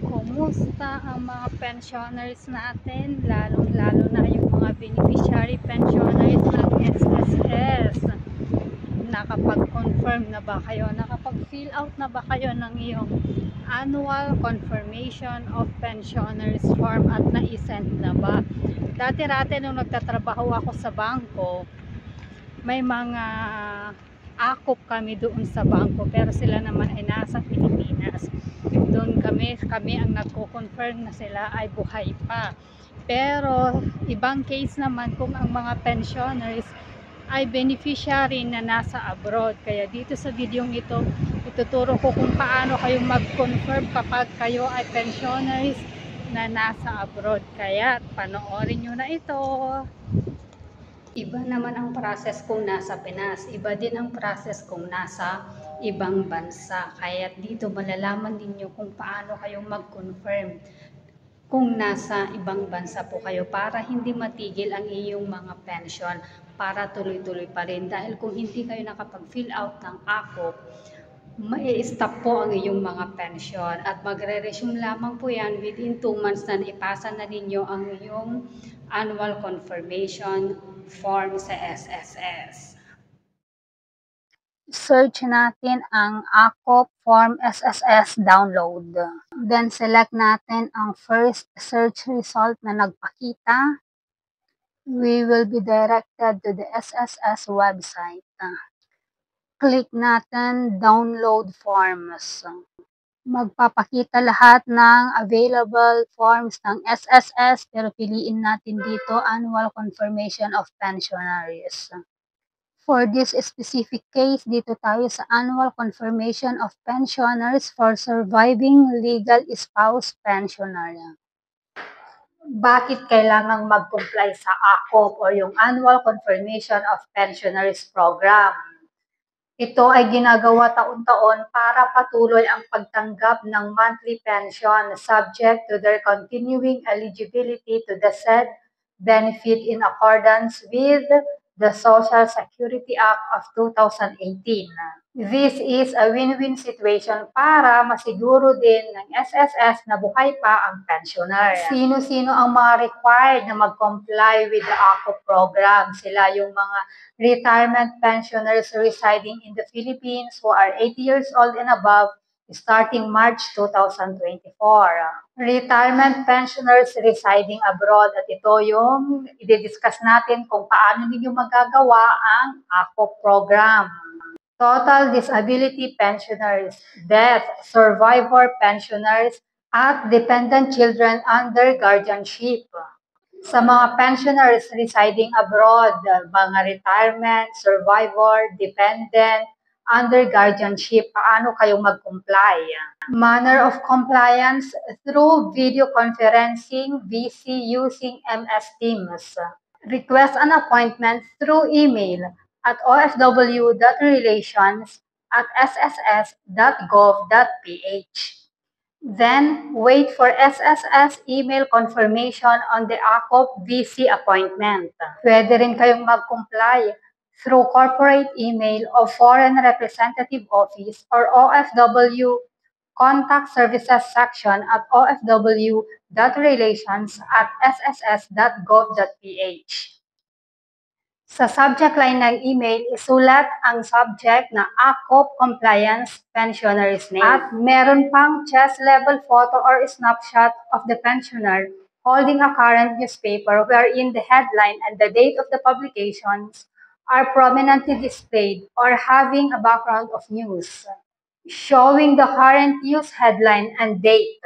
Kumusta ang mga pensioners natin, lalong-lalo na yung mga beneficiary pensioners ng SSS? Nakapag-confirm na ba kayo? Nakapag-fill out na ba kayo ng iyong annual confirmation of pensioners form at na-send na ba? Dati-rati nung nagtatrabaho ako sa bangko, may mga akop kami doon sa bangko, pero sila naman ay nasa Pilipinas. Doon kami ang nagko-confirm na sila ay buhay pa. Pero ibang case naman kung ang mga pensioners ay beneficiary na nasa abroad. Kaya dito sa videong ito, ituturo ko kung paano kayo mag-confirm kapag kayo ay pensioners na nasa abroad. Kaya panoorin nyo na ito. Iba naman ang process kung nasa Pinas. Iba din ang process kung nasa ibang bansa. Kaya dito malalaman ninyo kung paano kayo mag-confirm kung nasa ibang bansa po kayo para hindi matigil ang iyong mga pension, para tuloy-tuloy pa rin. Dahil kung hindi kayo nakapag-fill out ng AKOP, mai-stop po ang iyong mga pension at magre-resume lamang po yan within 2 months na ipasa na ninyo ang iyong annual confirmation form sa SSS. Search natin ang AKOP Form SSS download. Then select natin ang first search result na nagpakita. We will be directed to the SSS website. Click natin download forms. Magpapakita lahat ng available forms ng SSS, pero piliin natin dito annual confirmation of pensionaries. For this specific case, dito tayo sa annual confirmation of pensioners for surviving legal spouse pensioner. Bakit kailangang mag-comply sa AKOP o yung annual confirmation of pensioners program? Ito ay ginagawa taon-taon para patuloy ang pagtanggap ng monthly pension subject to their continuing eligibility to the said benefit in accordance with the Social Security Act of 2018. This is a win-win situation para masiguro din ng SSS na buhay pa ang pensioner. Sino-sino ang mga required na mag-comply with the AKOP program? Sila yung mga retirement pensioners residing in the Philippines who are 80 years old and above starting March 2024. Retirement pensioners residing abroad, at ito yung i-discuss natin kung paano ninyo magagawa ang AKOP program. Total disability pensioners, death, survivor pensioners, at dependent children under guardianship. Sa mga pensioners residing abroad, mga retirement, survivor, dependent, under guardianship, paano kayo mag-comply? Manner of compliance through video conferencing, VC using MS Teams. Request an appointment through email at ofww.relations@sss.gov.ph. Then, wait for SSS email confirmation on the AKOP VC appointment. Pwede rin kayong mag-comply through corporate email of Foreign Representative Office or OFW Contact Services section at ofw.relations@sss.gov.ph. Sa subject line ng email, isulat ang subject na AKOP Compliance Pensioner's Name. At meron pang chest level photo or snapshot of the pensioner holding a current newspaper wherein the headline and the date of the publications are prominently displayed or having a background of news, showing the current news headline and date.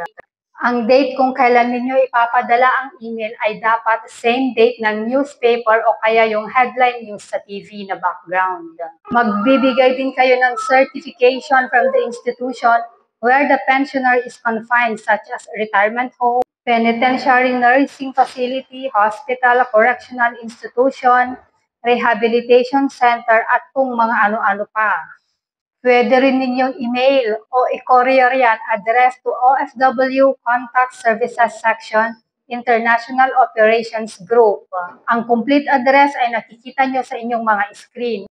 Ang date kung kailan ninyo ipapadala ang email ay dapat same date ng newspaper o kaya yung headline news sa TV na background. Magbibigay din kayo ng certification from the institution where the pensioner is confined, such as retirement home, penitentiary nursing facility, hospital, correctional institution, rehabilitation center, at kung mga ano-ano pa. Pwede rin ninyong email o i-courier yan, address to OFW Contact Services Section, International Operations Group. Ang complete address ay nakikita nyo sa inyong mga screen.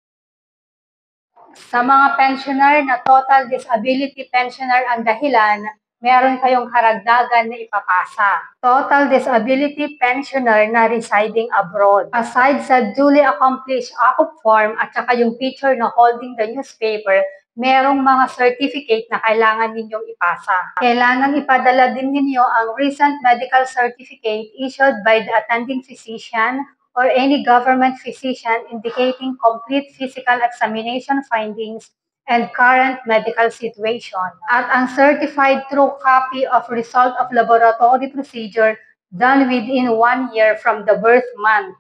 Sa mga pensioner na total disability pensioner ang dahilan, meron kayong karagdagan na ipapasa. Total disability pensioner na residing abroad. Aside sa duly accomplished AKUP form at saka yung picture na holding the newspaper, merong mga certificate na kailangan ninyong ipasa. Kailangan ipadala din ninyo ang recent medical certificate issued by the attending physician or any government physician indicating complete physical examination findings and current medical situation. At ang certified true copy of result of laboratory procedure done within 1 year from the birth month.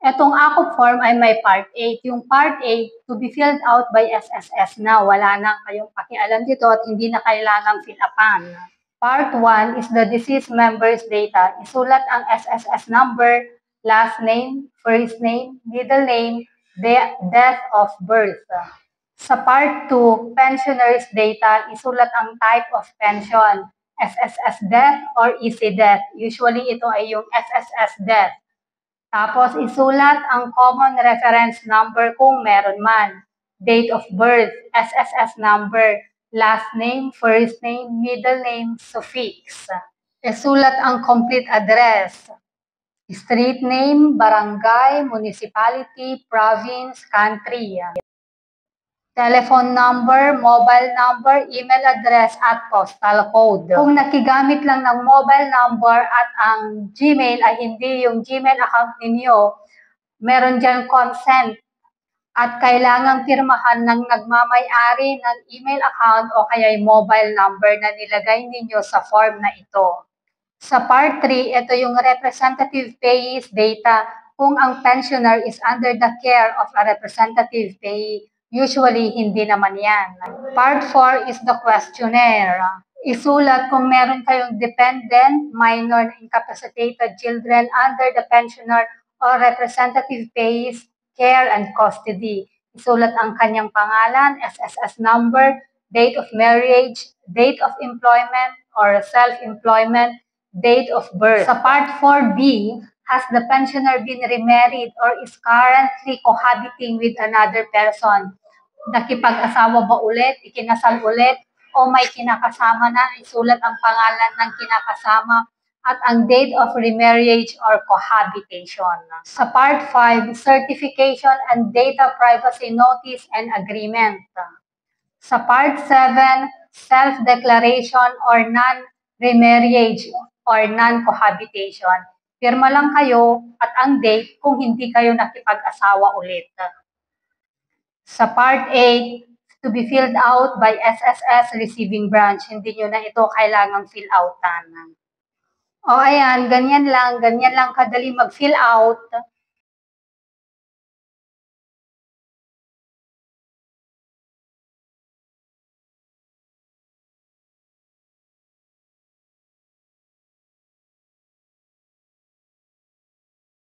Etong AKUP form ay may Part 8. Yung Part 8 to be filled out by SSS na. Wala na kayong pakialam dito at hindi na kailangang fill upan. Part 1 is the deceased member's data. Isulat ang SSS number, last name, first name, middle name, date of birth. Sa Part 2, pensioner's data, isulat ang type of pension, SSS death or easy death. Usually ito ay yung SSS death. Tapos isulat ang common reference number kung meron man. Date of birth, SSS number, last name, first name, middle name, suffix. Isulat ang complete address. Street name, barangay, municipality, province, country. Telephone number, mobile number, email address, at postal code. Kung nakigamit lang ng mobile number at ang Gmail ay hindi yung Gmail account ninyo, meron dyan consent at kailangang pirmahan ng nagmamay-ari ng email account o kaya yung mobile number na nilagay ninyo sa form na ito. Sa Part 3, ito yung representative payee's data kung ang pensioner is under the care of a representative payee. Usually, hindi naman yan. Part 4 is the questionnaire. Isulat kung meron kayong dependent, minor, incapacitated children under the pensioner or representative payee's care and custody. Isulat ang kanyang pangalan, SSS number, date of marriage, date of employment or self-employment, date of birth. Sa Part 4B, has the pensioner been remarried or is currently cohabiting with another person? Nakipag-asawa ba ulit, ikinasal ulit, o may kinakasama na, isulat ang pangalan ng kinakasama at ang date of remarriage or cohabitation. Sa Part 5, certification and data privacy notice and agreement. Sa Part 7, self-declaration or non-remarriage or non-cohabitation. Pirma lang kayo at ang date kung hindi kayo nakipag-asawa ulit. Sa Part 8, to be filled out by SSS Receiving Branch. Hindi nyo na ito kailangang fill outan. O ayan, ganyan lang kadali mag-fill out.